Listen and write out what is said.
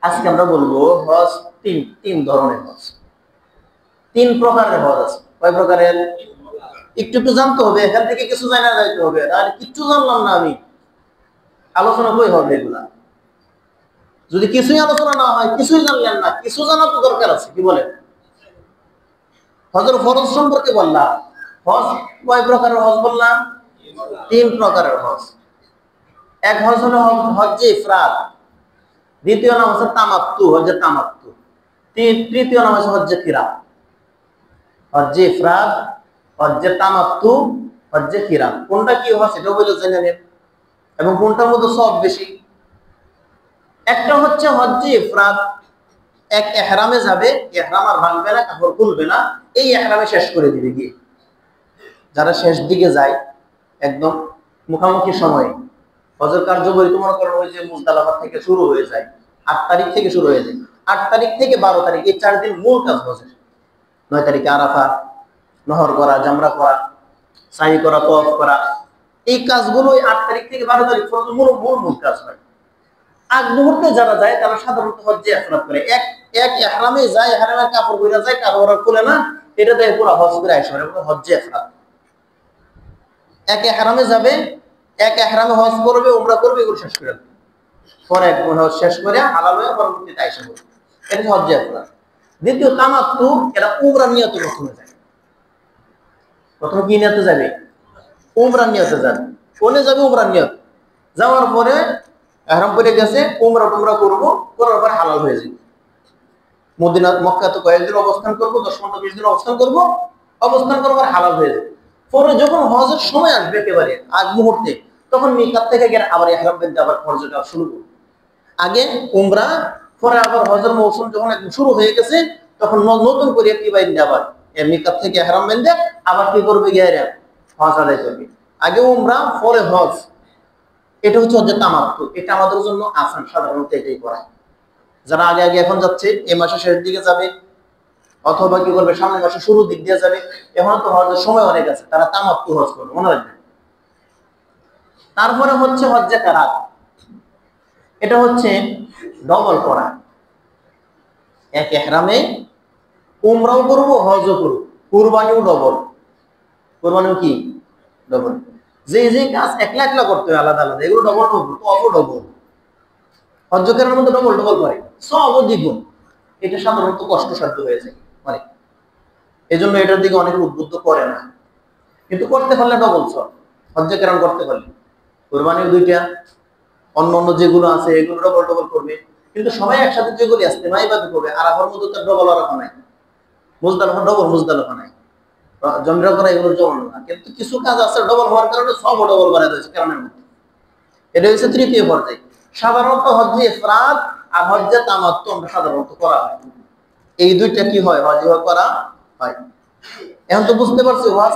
আজকে আমরা বলবো হজ তিন ধরনের হজ, তিন প্রকারের হজ আছে। কয় প্রকারের? একটু একটু জানতে হবে, এখান থেকে কিছু জানা যাইতে হবে, তাহলে কিচ্ছু জানলাম না আমি, আলোচনা কই হবে এগুলা? যদি কিছুই আলোচনা না হয়, কিছুই জানলেন না, কিছু জানা তো দরকার আছে। কি বলেন? হজের ফরজ সম্পর্কে বললাম। হজ কয় প্রকারের হজ বললাম? তিন প্রকারের হজ। এক হজ হলো হজ্জে ইফরাদ, দ্বিতীয় নাম হচ্ছে তামাত্তু, হজ্জে তামাত্তু, তৃতীয় নাম হচ্ছে হজ্জে কিরান। হজ্জে ইফরাদ, হজ্জে তামাত্তু, হজ্জে কিরান, কোনটা কি হয় সেটাও বলে জেনে নেন এবং কোনটার মধ্যে সব বেশি। একটা হচ্ছে হজ্জে ইফরাদ, এক ইহরামে যাবে, ইহরাম আর ভাঙবে না, কাপড় খুলবে না, এই ইহরামে শেষ করে দিবে গিয়ে। যারা শেষ দিকে যায় একদম মুখামুখি সময়ে, হজের কার্যকরী মনে করেন ওই যে মুজদালিফা থেকে শুরু হয়ে যায়, 8 তারিখ থেকে শুরু হয়ে যায়, 8 তারিখ থেকে 12 তারিখ, এই 4 দিন মূল কাজ হজের। 9 তারিখে আরাফা, নহর করা, জামরা করা, সাই করা, তওয়াফ করা, এই কাজগুলো 8 তারিখ থেকে 12 তারিখ পর্যন্ত মূল কাজ হয়। আগ মুহূর্তে যারা যায় তারা সাধারণত হজ্জে ইফরাদ করে, এক ইহরামে যায়, ইহরামের কাপড় পরে যায়, কাপড় খুলে না, এটা দিয়ে পুরো হজ করে আসে, মানে হজ্জে ইফরাদ। এক ইহরামে যাবে, এক ইহরামে হজ করবে, উমরা করবে, এগুলো শেষ করে দেবে, পরে এক হজ শেষ করে হালাল হয়ে পরবর্তীতে আয়েশা করবে, এটা হজ্জে ইফরাদ। দ্বিতীয় তামাত্তু, এরা উমরা নিয়তে প্রথমে যায়। প্রথমে কি নিয়তে যাবে? উমরা নিয়তে যাবে, কোনে যাবে? উমরা নিয়ত। যাওয়ার পরে ইহরাম পরে গেছে, উমরা টুমরা করবো, করার পরে হালাল হয়ে যাবে। মদিনা মক্কাতে কয়েকদিন অবস্থান করবো, 10-15-20 দিন অবস্থান করবো, অবস্থান করার পর হালাল হয়ে যাবে। পরে যখন হজের সময় আসবে একেবারে আগ মুহূর্তে, তখন মিকাত থেকে গিয়ে আবার ইহরাম বেঁধে আবার হজের কাজ শুরু করবে। আগে উমরা, পরে আবার হজের মৌসুম যখন একদম শুরু হয়ে গেছে, তখন নতুন করে কি বাইন্দে আবার মিকাত থেকে ইহরাম বেঁধে আবার কি করবে? গিয়ে হজ আদায় করবে। আগে উমরা, পরে হজ। এটা হচ্ছে হজ্জে তামাত্তু। এটা আমাদের জন্য আসান, সাধারণত এটাই করা। যারা আগে আগে এখন যাচ্ছে, এই মাসের শেষ দিকে যাবে, অথবা কি করবে সামনের মাসে শুরুর দিক দিয়ে যাবে, এখন তো হজের সময় অনেক আছে, তারা তামাত্তু হজ করবে, মনে রাখবেন। তারপরে হচ্ছে হজ্জে কিরান, এটা হচ্ছে ডবল করা। এক ইহরামে উমরাও করব, হজও করব, কুরবানিও ডবল। কুরবানিও কি? ডবল। যে কাজ একলা একলা করতে হয় আলাদা আলাদা, এগুলো ডবল ডবল, অপর ডবল। হজ্জ কিরানের মধ্যে ডবল ডবল করে, সব দ্বিগুণ। এটা সাধারণত কষ্টসাধ্য হয়ে যায় অনেক, এই জন্য এটার দিকে অনেকে উদ্বুদ্ধ করে না, কিন্তু করতে পারলে ডবল সব। হজ্জ কিরান করতে পারলে কুরবানিও দুইটা, অন্য যেগুলো আছে এগুলো ডবল ডবল করবে। কিন্তু সবাই একসাথে যেগুলো আসতে মাইবাদ করবে, আরাফার মধ্যে তো ডবল আরাফা নাই, মুজদালিফা ডবল মুজদালিফা নাই, জমরা করা এগুলোর জন্য না। কিন্তু কিছু কাজ আছে ডবল হওয়ার কারণে সব ডবল বানায় দিয়েছে কিরানের মধ্যে। এটা হচ্ছে তৃতীয় পর্যায়ে। সাধারণত হজ্জে ইফরাদ আর হজ্জে তামাত্তু আমরা সাধারণত করা হয়, এই দুইটা কি হয়? হজ করা হয়। এখন তো বুঝতে পারছি হজ